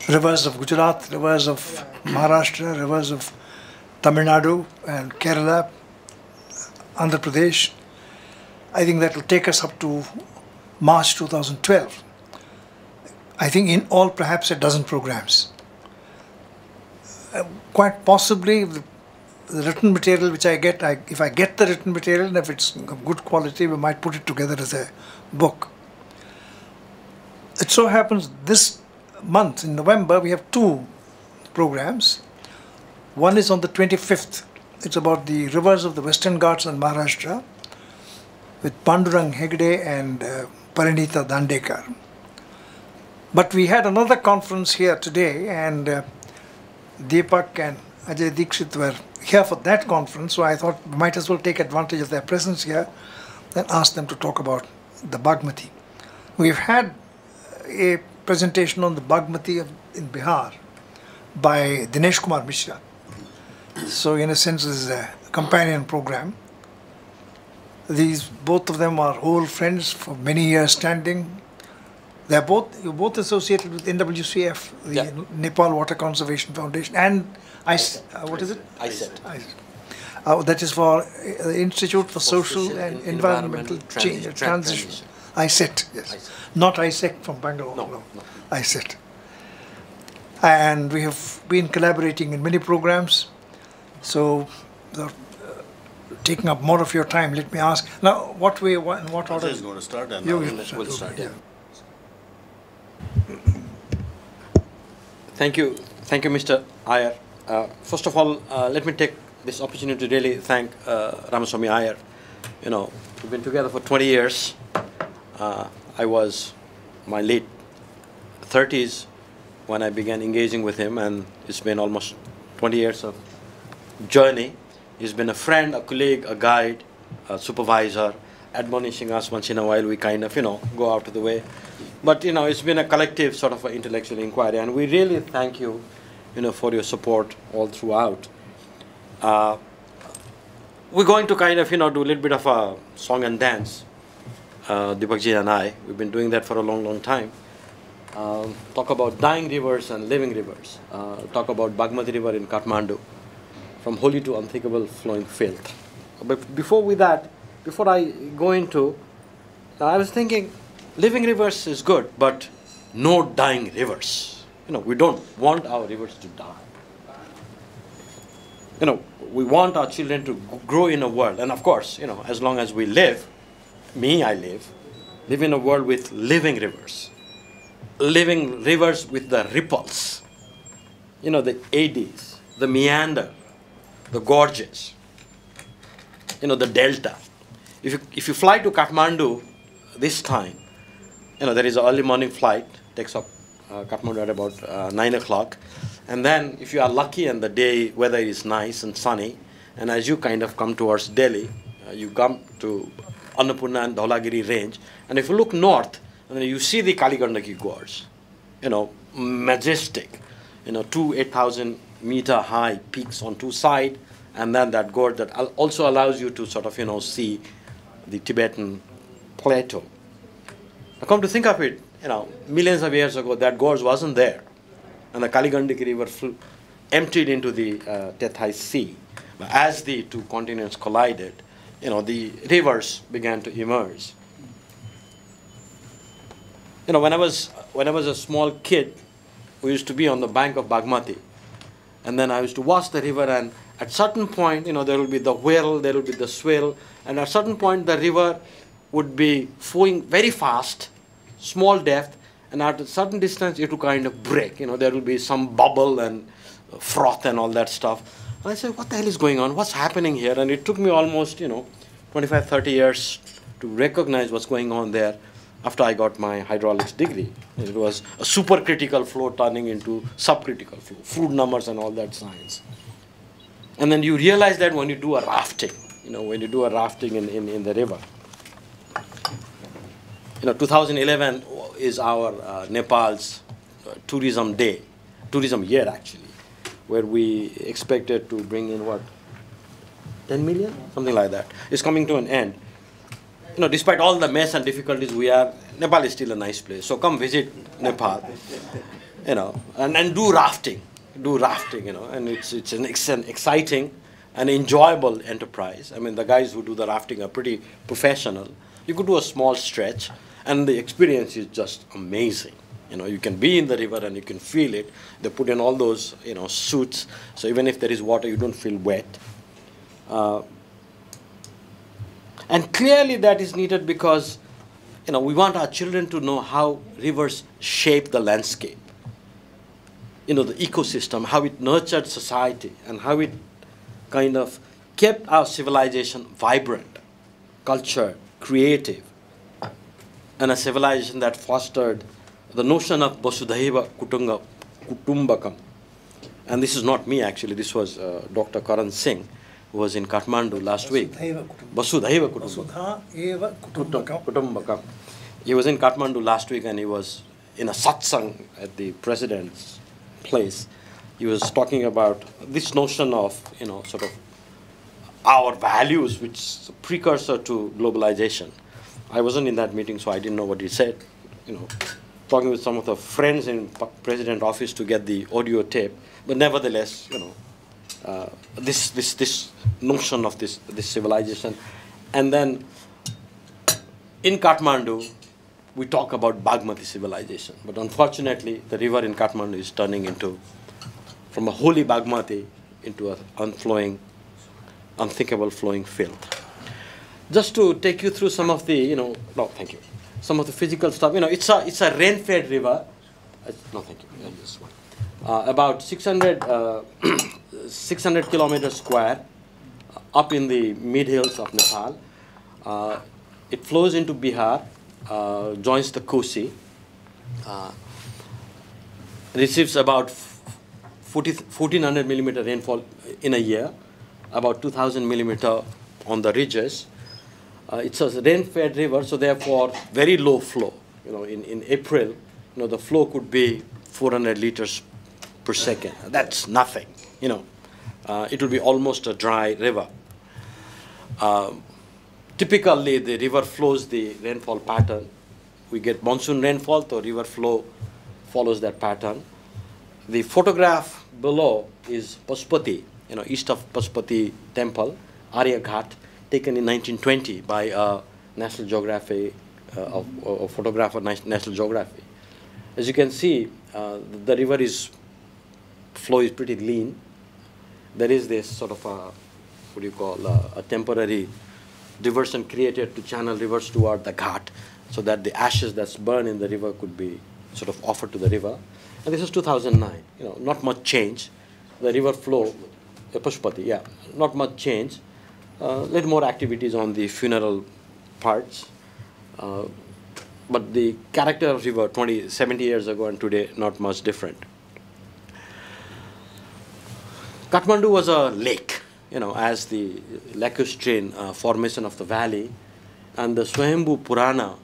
rivers of Gujarat, rivers of Maharashtra, rivers of Tamil Nadu and Kerala, Andhra Pradesh. I think that will take us up to March 2012. I think in all perhaps a dozen programs. Quite possibly the written material which I get, if I get the written material and if it's of good quality, we might put it together as a book. It so happens this month in November we have two programs. One is on the 25th. It's about the rivers of the Western Ghats and Maharashtra with Pandurang Hegde and Parinita Dandekar. But we had another conference here today, and Dipak and Ajaya Dixit were here for that conference, so I thought we might as well take advantage of their presence here and ask them to talk about the Bagmati. We've had a presentation on the Bagmati in Bihar by Dinesh Kumar Mishra. So in a sense this is a companion program. Both of them are old friends for many years standing. You're both associated with NWCF, the Nepal Water Conservation Foundation, and what is it? IIC. That is for the Institute for Social and Environmental Change Transition. IIC, yes. IIC. Not IIC from Bangalore. No. IIC. And we have been collaborating in many programs. So, taking up more of your time, let me ask now what order? Ajay is going to start, and we'll start. Yeah. Thank you, Mr. Iyer. First of all, let me take this opportunity to really thank Ramaswamy Iyer. You know, we've been together for 20 years. I was my late 30s when I began engaging with him, and it's been almost 20 years of journey. He's been a friend, a colleague, a guide, a supervisor, admonishing us once in a while. We kind of, go out of the way. But, it's been a collective sort of intellectual inquiry, and we really thank you, for your support all throughout. We're going to kind of, do a little bit of a song and dance, Dipakji and I. We've been doing that for a long, long time. Talk about dying rivers and living rivers. Talk about Bagmati River in Kathmandu, from holy to unthinkable flowing filth. But before I go into, I was thinking, living rivers is good, but no dying rivers. We don't want our rivers to die. We want our children to grow in a world, and of course, as long as we live, I live in a world with living rivers with the ripples, the eddies, the meander, the gorges, the delta. If you fly to Kathmandu this time, there is an early morning flight, takes up Kathmandu at about 9 o'clock. And then if you are lucky and the weather is nice and sunny, and as you kind of come towards Delhi, you come to Annapurna and Dhaulagiri range, and if you look north, you see the Kaligandaki Gorge, majestic, 2 8,000 meter high peaks on two sides, and then that gorge that also allows you to sort of, see the Tibetan plateau. Now come to think of it, millions of years ago, that gorge wasn't there. And the Kaligandaki River emptied into the Tethai Sea. But as the two continents collided, the rivers began to emerge. When I was a small kid, we used to be on the bank of Bagmati. And then I used to watch the river, and at certain point, there will be the whirl, there will be the swirl, and at certain point the river would be flowing very fast, small depth, and at a certain distance it will kind of break. There will be some bubble and froth and all that stuff. And I said, what the hell is going on? What's happening here? And it took me almost, 25, 30 years to recognize what's going on there after I got my hydraulics degree. It was a supercritical flow turning into subcritical flow, fluid numbers and all that science. And then you realize that when you do a rafting, when you do a rafting in the river. 2011 is our Nepal's tourism year actually, where we expected to bring in 10 million? Something like that. It's coming to an end. Despite all the mess and difficulties Nepal is still a nice place. So come visit Nepal. you know, and do rafting, you know, and it's an exciting and enjoyable enterprise. I mean, the guys who do the rafting are pretty professional. You could do a small stretch, and the experience is just amazing. You know, you can be in the river and you can feel it. They put in all those, you know, suits, so even if there is water, you don't feel wet. And clearly that is needed because, you know, we want our children to know how rivers shape the landscape. You know, the ecosystem, how it nurtured society, and how it kind of kept our civilization vibrant, cultured, creative, and a civilization that fostered the notion of Vasudhaiva Kutumbakam. And this is not me, actually. This was Dr. Karan Singh, who was in Kathmandu last week. Vasudhaiva Kutumbakam. He was in Kathmandu last week, and he was in a satsang at the president's place. He was talking about this notion of, you know, sort of our values, which is a precursor to globalization. I wasn't in that meeting, so I didn't know what he said. You know, talking with some of the friends in president's office to get the audio tape, but nevertheless, you know, this notion of this civilization. And then in Kathmandu, we talk about Bagmati civilization, but unfortunately, the river in Kathmandu is turning into, from a holy Bagmati, into an unflowing, unthinkable flowing filth. Just to take you through some of the, you know, no, thank you, some of the physical stuff. You know, it's a rain-fed river. No, thank you. This one. About 600 kilometers square, up in the mid-hills of Nepal. It flows into Bihar, joins the Kosi, receives about 1400 millimeter rainfall in a year, about 2000 millimeter on the ridges. It's a rain-fed river, so therefore very low flow. You know, in April, you know, the flow could be 400 liters per second. That's nothing. You know, it will be almost a dry river. Typically, the river flows the rainfall pattern. We get monsoon rainfall, so river flow follows that pattern. The photograph below is Pashupati, you know, east of Pashupati temple, Arya Ghat, taken in 1920 by a National Geography, a photographer, National Geography. As you can see, the river flow is pretty lean. There is this sort of a temporary diversion created to channel rivers toward the Ghat, so that the ashes that's burned in the river could be sort of offered to the river. And this is 2009. You know, not much change. The river flow, Pashupati, yeah, not much change. Little more activities on the funeral parts. But the character of river 70 years ago and today, not much different. Kathmandu was a lake, you know, as the lacustrine formation of the valley. And the Swayambhu Purana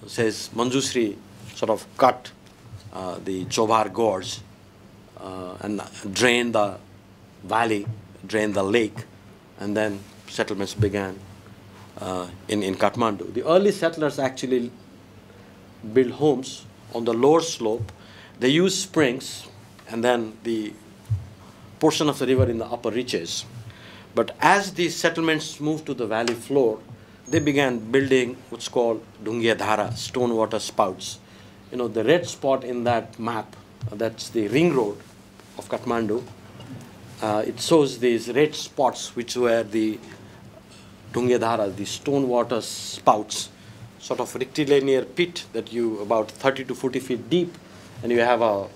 says Manjusri sort of cut the Chobar gorge and drained the valley, drained the lake, and then settlements began in Kathmandu. The early settlers actually built homes on the lower slope. They used springs and then the portion of the river in the upper reaches. But as the settlements moved to the valley floor, they began building what's called Dungya Dhara, stone water spouts. You know, the red spot in that map, that's the ring road of Kathmandu. It shows these red spots, which were the Dungya Dhara, the stone water spouts, sort of rectilinear pit that you about 30 to 40 feet deep, and you have a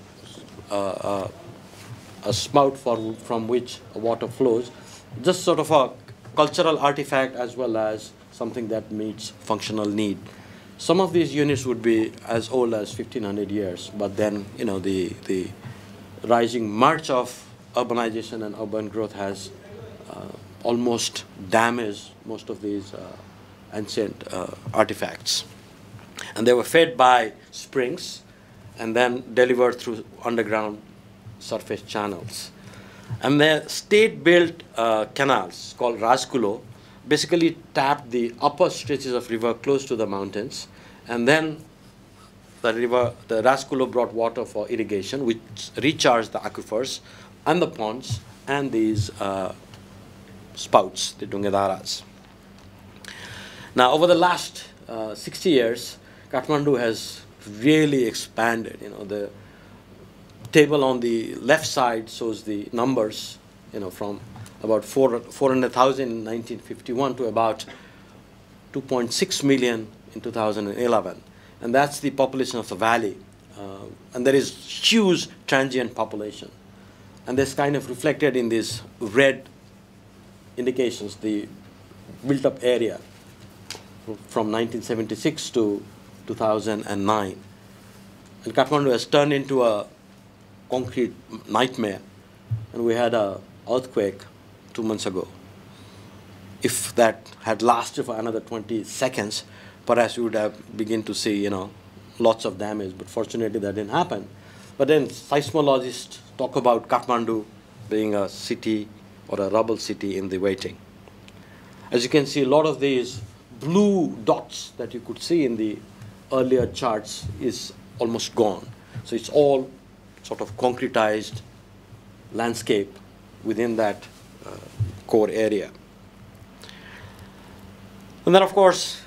spout from which water flows. Just sort of a cultural artifact as well as something that meets functional need. Some of these units would be as old as 1500 years, but then, you know, the rising march of urbanization and urban growth has almost damaged most of these ancient artifacts. And they were fed by springs and then delivered through underground surface channels. And the state-built canals called Rajkulo basically tapped the upper stretches of river close to the mountains and then the river, the Raskulo brought water for irrigation, which recharged the aquifers and the ponds and these spouts, the Dungadaras. Now, over the last 60 years, Kathmandu has really expanded. You know, the table on the left side shows the numbers, you know, from about 400,000 in 1951 to about 2.6 million in 2011. And that's the population of the valley. And there is huge transient population. And that's kind of reflected in these red indications, the built-up area from 1976 to 2009. And Kathmandu has turned into a concrete nightmare. And we had an earthquake 2 months ago. If that had lasted for another 20 seconds, perhaps we would have begun to see, you know, lots of damage. But fortunately, that didn't happen. But then seismologists talk about Kathmandu being a city or a rubble city in the waiting. As you can see, a lot of these blue dots that you could see in the earlier charts is almost gone. So it's all sort of concretized landscape within that core area. And then, of course,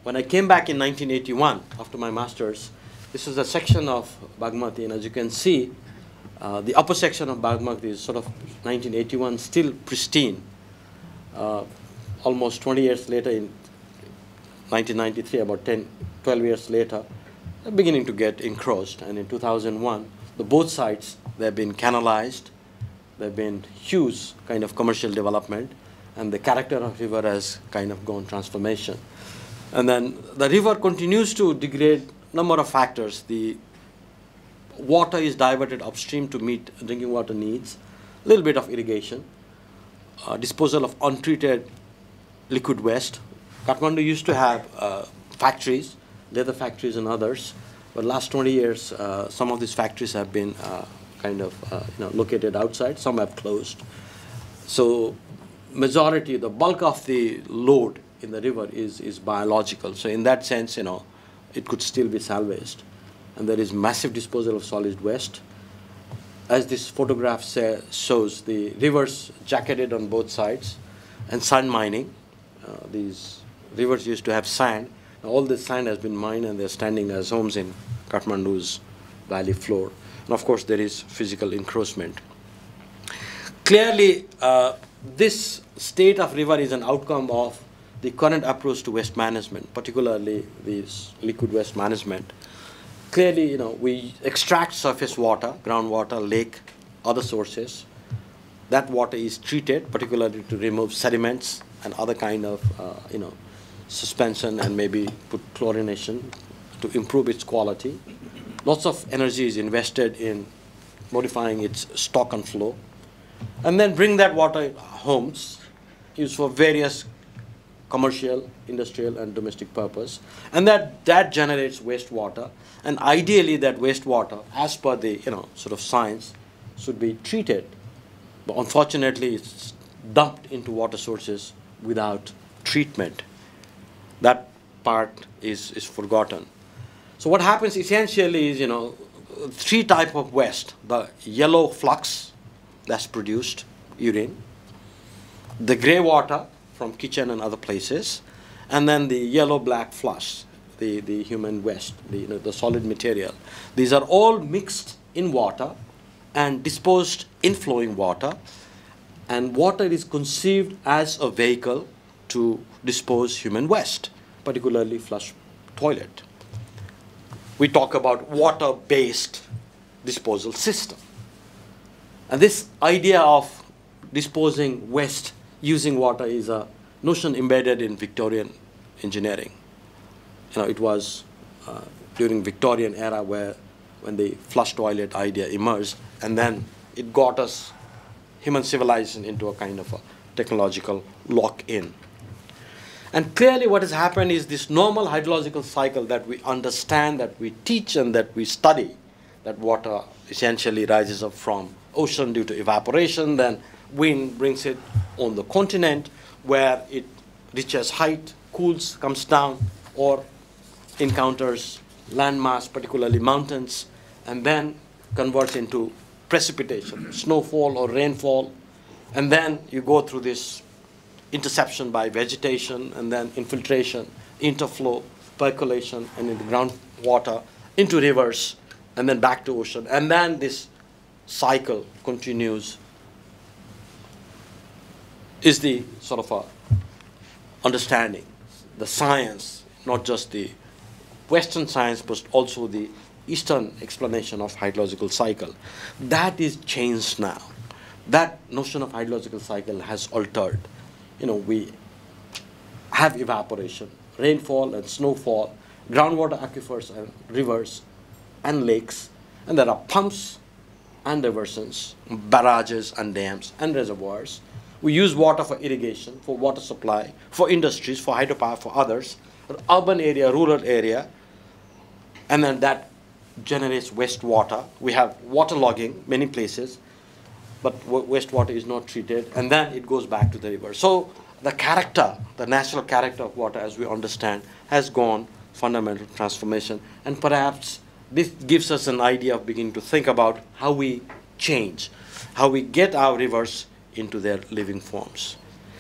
when I came back in 1981 after my master's, this is a section of Bagmati, and as you can see, the upper section of Bagmati is sort of 1981, still pristine. Almost 20 years later, in 1993, about 12 years later, they're beginning to get encroached. And in 2001, both sides, they've been canalized. They've been huge kind of commercial development, and the character of the river has kind of gone transformation. And then the river continues to degrade a number of factors. The water is diverted upstream to meet drinking water needs, a little bit of irrigation, disposal of untreated liquid waste. Kathmandu used to have factories, leather factories and others, but last 20 years, some of these factories have been located outside. Some have closed. So majority, the bulk of the load in the river is biological. So in that sense, you know, it could still be salvaged. And there is massive disposal of solid waste. As this photograph shows, the rivers jacketed on both sides, and sand mining. These rivers used to have sand. Now all this sand has been mined, and they're standing as homes in Kathmandu's valley floor. And of course, there is physical encroachment. Clearly, this state of river is an outcome of the current approach to waste management, particularly this liquid waste management. Clearly, you know, we extract surface water, groundwater, lake, other sources. That water is treated, particularly to remove sediments and other kind of, suspension, and maybe put chlorination to improve its quality. Lots of energy is invested in modifying its stock and flow. And then bring that water homes, used for various commercial, industrial, and domestic purpose. And that generates wastewater. And ideally, that wastewater, as per the sort of science, should be treated. But unfortunately, it's dumped into water sources without treatment. That part is forgotten. So what happens essentially is, three types of waste. The yellow flux that's produced, urine. The gray water from kitchen and other places. And then the yellow-black flush, the human waste, the solid material. These are all mixed in water and disposed in flowing water. And water is conceived as a vehicle to dispose human waste, particularly flush toilet. We talk about water-based disposal system. And this idea of disposing waste using water is a notion embedded in Victorian engineering. It was during Victorian era when the flush toilet idea emerged, and then it got us human civilization into a kind of a technological lock-in. And clearly what has happened is this normal hydrological cycle that we understand, that we teach, and that we study, that water essentially rises up from ocean due to evaporation, then wind brings it on the continent where it reaches height, cools, comes down, or encounters landmass, particularly mountains, and then converts into precipitation, snowfall or rainfall, and then you go through this interception by vegetation, and then infiltration, interflow, percolation, and into groundwater, into rivers, and then back to ocean. And then this cycle continues, is the sort of a understanding, the science, not just the Western science, but also the Eastern explanation of hydrological cycle. That is changed now. That notion of hydrological cycle has altered. We have evaporation, rainfall and snowfall, groundwater aquifers and rivers and lakes, and there are pumps and diversions, barrages and dams and reservoirs. We use water for irrigation, for water supply, for industries, for hydropower, for others, urban area, rural area, and then that generates wastewater. We have waterlogging many places, but wastewater is not treated, and then it goes back to the river. So the character, the natural character of water, as we understand, has gone fundamental transformation, and perhaps this gives us an idea of beginning to think about how we change, how we get our rivers into their living forms.